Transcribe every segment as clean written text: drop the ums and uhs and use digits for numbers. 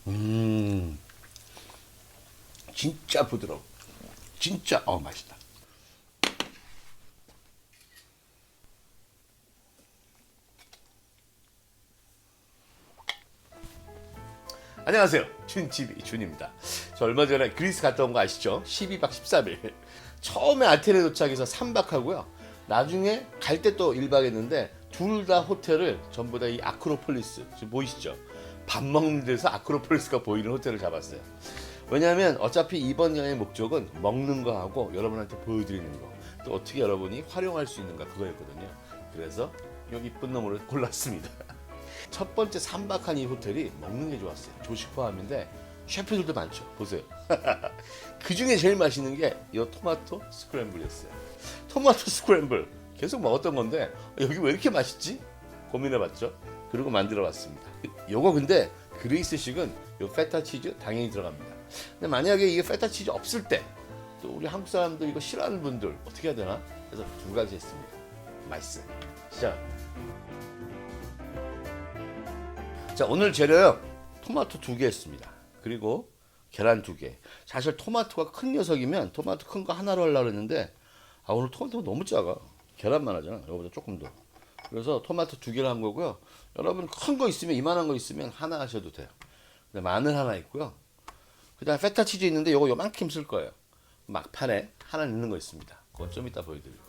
음, 진짜 부드러워. 진짜 맛있다. 안녕하세요. 춘집이 준입니다. 저 얼마 전에 그리스 갔다 온 거 아시죠? 12박 13일. 처음에 아테네 도착해서 3박 하고요. 나중에 갈 때 또 1박 했는데 둘 다 호텔을 전부 다 이 아크로폴리스, 지금 보이시죠? 밥 먹는 데서 아크로폴리스가 보이는 호텔을 잡았어요. 왜냐하면 어차피 이번 여행의 목적은 먹는 거 하고 여러분한테 보여드리는 거, 또 어떻게 여러분이 활용할 수 있는가 그거였거든요. 그래서 이 이쁜 놈으로 골랐습니다. 첫 번째 3박한 이 호텔이 먹는 게 좋았어요. 조식 포함인데 셰프들도 많죠. 보세요. 그 중에 제일 맛있는 게 이 토마토 스크램블이었어요. 토마토 스크램블 계속 먹었던 건데 여기 왜 이렇게 맛있지? 고민해봤죠. 그리고 만들어봤습니다. 요거 근데 그리스식은 요 페타 치즈 당연히 들어갑니다. 근데 만약에 이게 페타 치즈 없을 때 또 우리 한국 사람들 이거 싫어하는 분들 어떻게 해야 되나? 그래서 두 가지 했습니다. 맛있어요. 시작. 자, 오늘 재료요. 토마토 2개 했습니다. 그리고 계란 2개. 사실 토마토가 큰 녀석이면 토마토 큰 거 하나로 하려고 했는데 오늘 토마토가 너무 작아. 계란만 하잖아. 이거보다 조금 더. 그래서 토마토 2개를 한 거고요. 여러분 큰 거 있으면 이만한 거 있으면 하나 하셔도 돼요. 근데 마늘 하나 있고요. 그다음에 페타 치즈 있는데 요거 요만큼 쓸 거예요. 막판에 하나 있는 거 있습니다. 그건 좀 이따 보여드리고.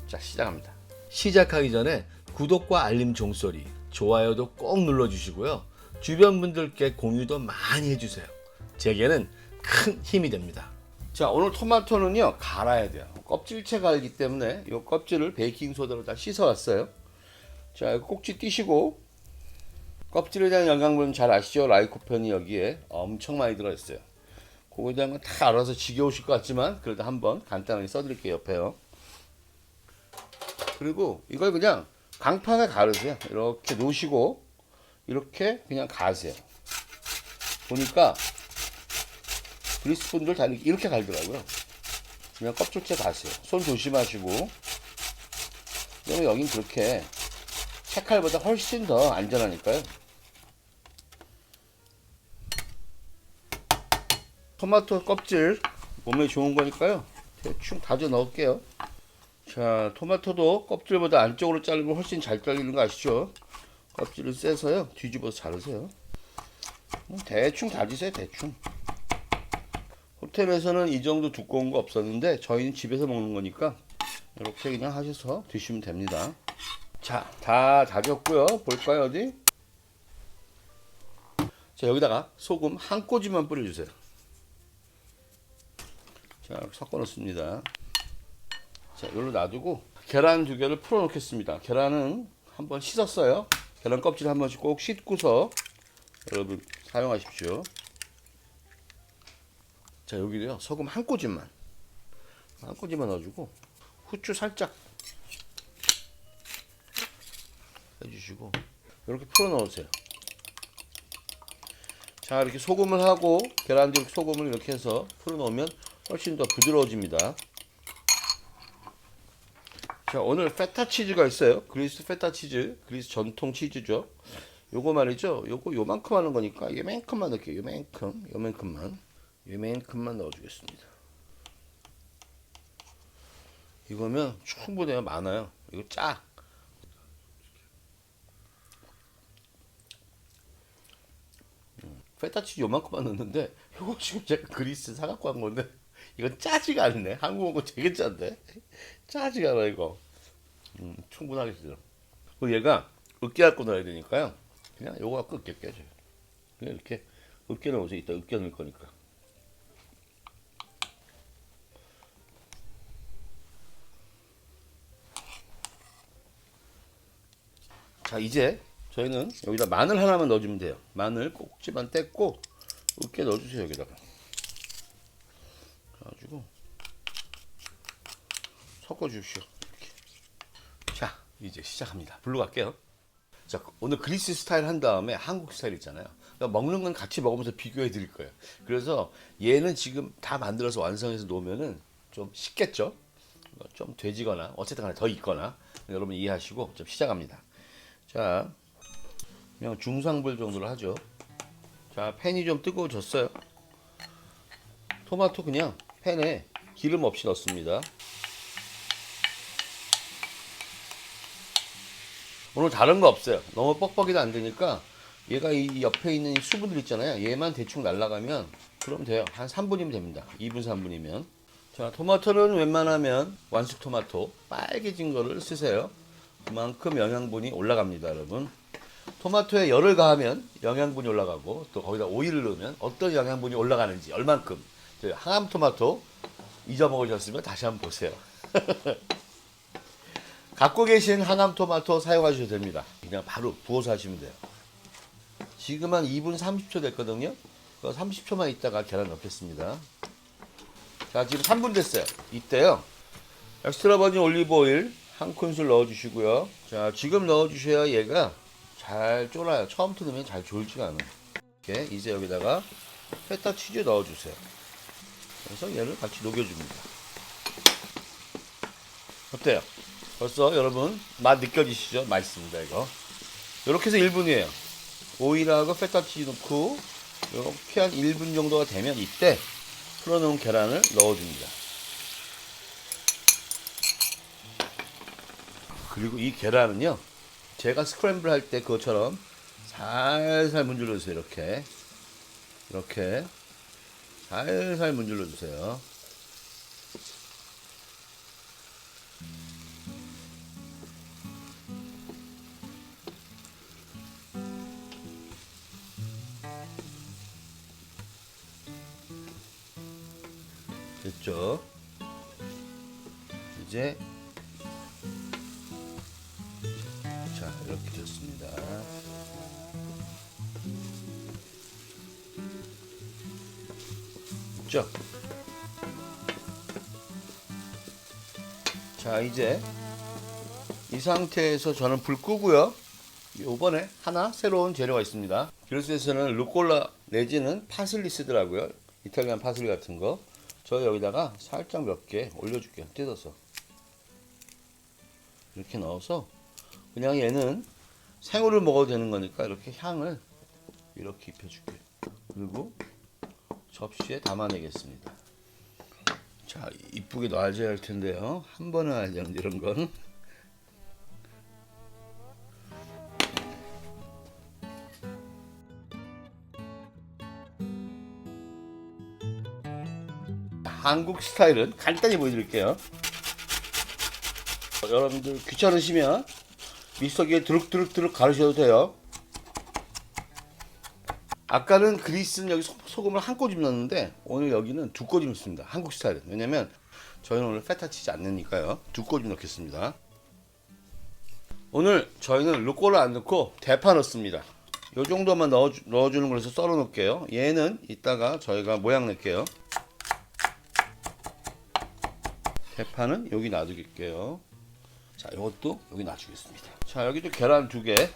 자, 시작합니다. 시작하기 전에 구독과 알림 종소리, 좋아요도 꼭 눌러주시고요. 주변 분들께 공유도 많이 해주세요. 제게는 큰 힘이 됩니다. 자, 오늘 토마토는요 갈아야 돼요. 껍질째 갈기 때문에 이 껍질을 베이킹소다로 다 씻어왔어요. 자, 꼭지 띄시고, 껍질에 대한 영양분 잘 아시죠? 라이코펜이 여기에 엄청 많이 들어있어요. 그거에 대한 건 다 알아서 지겨우실 것 같지만 그래도 한번 간단하게 써드릴게요. 옆에요. 그리고 이걸 그냥 강판에 가르세요. 이렇게 놓으시고 이렇게 그냥 가세요. 보니까 그리스 분들 다 이렇게 갈더라고요. 그냥 껍질째 가세요. 손 조심하시고. 왜냐면 여긴 그렇게 채칼보다 훨씬 더 안전하니까요. 토마토 껍질 몸에 좋은 거니까요. 대충 다져 넣을게요. 자, 토마토도 껍질보다 안쪽으로 자르면 훨씬 잘 잘리는 거 아시죠? 껍질을 쎄서요 뒤집어서 자르세요. 대충 다지세요. 대충. 호텔에서는 이 정도 두꺼운 거 없었는데 저희는 집에서 먹는 거니까 이렇게 그냥 하셔서 드시면 됩니다. 자, 다 다졌고요. 볼까요? 어디? 자, 여기다가 소금 한 꼬집만 뿌려주세요. 자, 이렇게 섞어 놓습니다. 자, 이걸로 놔두고 계란 2개를 풀어 놓겠습니다. 계란은 한번 씻었어요. 계란 껍질 한 번씩 꼭 씻고서 여러분 사용하십시오. 자, 여기도요 소금 한 꼬집만 넣어주고 후추 살짝 해주시고 이렇게 풀어 넣으세요. 자, 이렇게 소금을 하고 계란도 이렇게 소금을 이렇게 해서 풀어 넣으면 훨씬 더 부드러워집니다. 자, 오늘 페타 치즈가 있어요. 그리스 페타 치즈, 그리스 전통 치즈죠. 요거 말이죠. 요거 요만큼 하는 거니까 요만큼만 넣을게요. 요만큼만 넣어주겠습니다. 이거면 충분해요. 많아요. 이거 짜. 페타 치즈 요만큼만 넣는데 이거 지금 제가 그리스 사갖고 한 건데 이건 짜지가 않네. 한국 거 되게 짠데 짜지가 않아 이거. 충분하겠어요. 그리고 얘가 으깨갖고 넣어야 되니까요. 그냥 요거 갖고 으깨 깨져요. 그냥 이렇게 으깨 넣으세요. 이따 으깨 넣을 거니까. 자, 이제 저희는 여기다 마늘 하나만 넣어주면 돼요. 마늘 꼭지만 떼고 으깨 넣어주세요. 여기다가. 그래가지고 섞어주십시오. 이렇게. 자, 이제 시작합니다. 불러 갈게요. 자, 오늘 그리스 스타일 한 다음에 한국 스타일 있잖아요. 그러니까 먹는 건 같이 먹으면서 비교해 드릴 거예요. 그래서 얘는 지금 다 만들어서 완성해서 놓으면은 좀 쉽겠죠? 좀 돼지거나 어쨌든 간에 더 익거나 여러분 이해하시고 좀 시작합니다. 자, 그냥 중상불 정도로 하죠. 자, 팬이 좀 뜨거워졌어요. 토마토 그냥 팬에 기름 없이 넣습니다. 오늘 다른 거 없어요. 너무 뻑뻑이도 안 되니까 얘가 이 옆에 있는 이 수분들 있잖아요. 얘만 대충 날라가면 그럼 돼요. 한 3분이면 됩니다. 2분 3분이면. 자, 토마토는 웬만하면 완숙 토마토 빨개진 거를 쓰세요. 그만큼 영양분이 올라갑니다, 여러분. 토마토에 열을 가하면 영양분이 올라가고 또 거기다 오일을 넣으면 어떤 영양분이 올라가는지 얼만큼. 항암 토마토 잊어먹으셨으면 다시 한번 보세요. 갖고 계신 항암 토마토 사용하셔도 됩니다. 그냥 바로 부어서 하시면 돼요. 지금 한 2분 30초 됐거든요. 30초만 있다가 계란 넣겠습니다. 자, 지금 3분 됐어요. 이때요, 엑스트라 버진 올리브 오일 한 큰술 넣어주시고요. 자, 지금 넣어주셔야 얘가 잘 쫄아요. 처음부터 넣으면 잘 졸지가 않아요. 이렇게 이제 여기다가 페타 치즈 넣어주세요. 그래서 얘를 같이 녹여줍니다. 어때요? 벌써 여러분 맛 느껴지시죠? 맛있습니다 이거. 이렇게 해서 1분이에요. 오일하고 페타치즈 넣고 이렇게 한 1분 정도가 되면 이때 풀어놓은 계란을 넣어줍니다. 그리고 이 계란은요, 제가 스크램블 할 때 그것처럼 살살 문질러 주세요. 이렇게 살살 문질러 주세요. 됐죠? 이제 자, 이렇게 됐습니다. 됐죠? 자, 이제 이 상태에서 저는 불 끄고요. 요번에 하나 새로운 재료가 있습니다. 그리스에서는 루꼴라 내지는 파슬리 쓰더라고요. 이탈리안 파슬리 같은 거. 저 여기다가 살짝 몇 개 올려줄게요. 뜯어서 이렇게 넣어서 그냥 얘는 생으로 먹어도 되는 거니까 이렇게 향을 이렇게 입혀줄게요. 그리고 접시에 담아내겠습니다. 자, 이쁘게 놔줘야 할 텐데요. 한 번에 놔야 되는데 이런 건. 한국 스타일은 간단히 보여드릴게요. 여러분들 귀찮으시면 믹서기에 드륵드륵 가르셔도 돼요. 아까는 그리스는 여기 소금을 한 꼬집 넣었는데 오늘 여기는 두 꼬집 넣습니다. 한국 스타일은. 왜냐면 저희는 오늘 페타 치지 않으니까요. 두 꼬집 넣겠습니다. 오늘 저희는 루꼴라 안 넣고 대파 넣습니다. 요 정도만 넣어주는 걸로 해서 썰어 놓을게요. 얘는 이따가 저희가 모양 낼게요. 대파는 여기 놔두겠게요. 자, 이것도 여기 놔주겠습니다. 자, 여기도 계란 2개,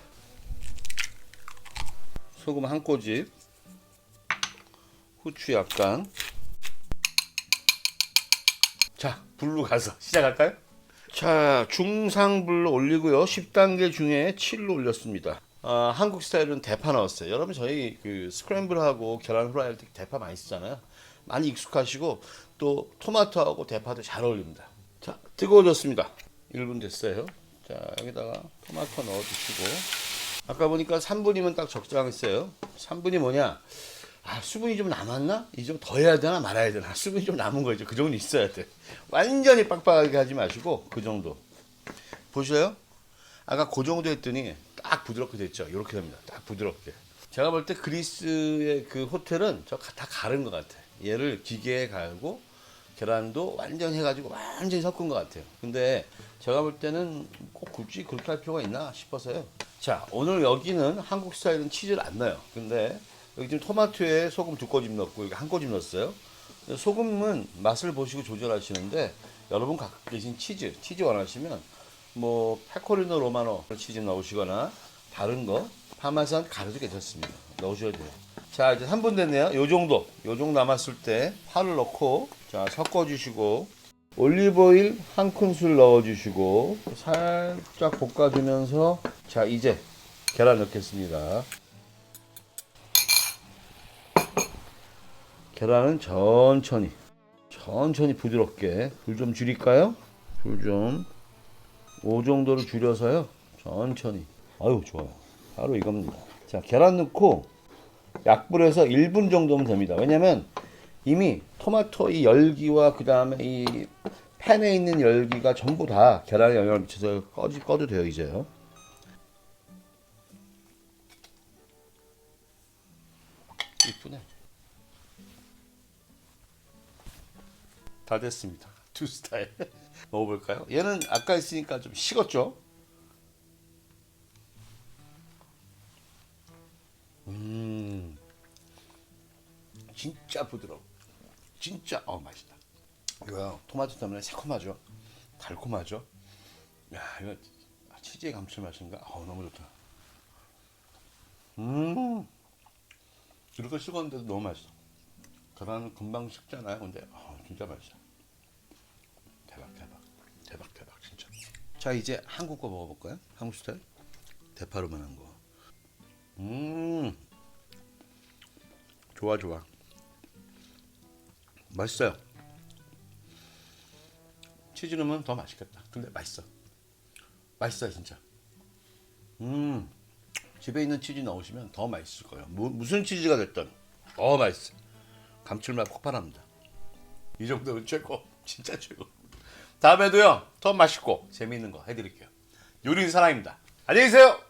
소금 한 꼬집, 후추 약간. 자, 불로 가서 시작할까요? 자, 중상불로 올리고요. 10단계 중에 7로 올렸습니다. 한국 스타일은 대파 넣었어요. 여러분 저희 그 스크램블하고 계란 후라이 할 때 대파 많이 쓰잖아요. 많이 익숙하시고 또 토마토하고 대파도 잘 어울립니다. 자, 뜨거워졌습니다. 1분 됐어요. 자, 여기다가 토마토 넣어주시고, 아까 보니까 3분이면 딱 적당했어요. 3분이 뭐냐? 수분이 좀 남았나? 이 좀 더 해야 되나 말아야 되나? 수분이 좀 남은 거죠. 그 정도 있어야 돼. 완전히 빡빡하게 하지 마시고 그 정도. 보셔요? 아까 그 정도 했더니 딱 부드럽게 됐죠. 이렇게 됩니다. 딱 부드럽게. 제가 볼 때 그리스의 그 호텔은 저 다 가른 것 같아. 얘를 기계에 갈고 계란도 완전 해가지고 완전히 섞은 것 같아요. 근데 제가 볼 때는 꼭 굳이 그렇게 할 필요가 있나 싶어서요. 자, 오늘 여기는 한국 스타일은 치즈를 안 넣어요. 근데 여기 지금 토마토에 소금 2꼬집 넣고 여기 1꼬집 넣었어요. 소금은 맛을 보시고 조절하시는데 여러분 갖고 계신 치즈 원하시면 뭐 페코리노 로마노 치즈 넣으시거나 다른 거 파마산 가루도 괜찮습니다. 넣으셔야 돼요. 자, 이제 3분 됐네요. 요 정도 남았을 때 파를 넣고 자, 섞어주시고 올리브오일 한 큰술 넣어주시고 살짝 볶아주면서 자, 이제 계란 넣겠습니다. 계란은 천천히 부드럽게 불 좀 줄일까요? 불 좀 5 정도로 줄여서요. 천천히. 아유 좋아요. 바로 이겁니다. 자 계란 넣고 약불에서 1분 정도면 됩니다. 왜냐면 이미 토마토 이 열기와 그 다음에 이 팬에 있는 열기가 전부 다 계란에 영향을 미쳐서 꺼도 돼요 이제요. 이쁘네. 다 됐습니다. 두 스타일. 먹어볼까요? 얘는 아까 했으니까 좀 식었죠? 진짜 부드러워. 진짜 맛있다. 이거 토마토 때문에 새콤하죠? 달콤하죠? 야 이거 치즈의 감칠맛인가? 너무 좋다. 이렇게 식었는데도 너무 맛있어. 계란은 금방 식잖아요. 근데 진짜 맛있어. 대박 진짜. 자 이제 한국 거 먹어볼까요? 한국 스타일 대파로만 한 거. 좋아 맛있어요. 치즈 넣으면 더 맛있겠다. 근데 맛있어요 진짜. 집에 있는 치즈 넣으시면 더 맛있을 거예요. 무슨 치즈가 됐든 맛있어. 감칠맛 폭발합니다. 이 정도면 최고. 진짜 최고. 다음에도요 더 맛있고 재미있는 거 해드릴게요. 요리 사랑입니다. 안녕히 계세요.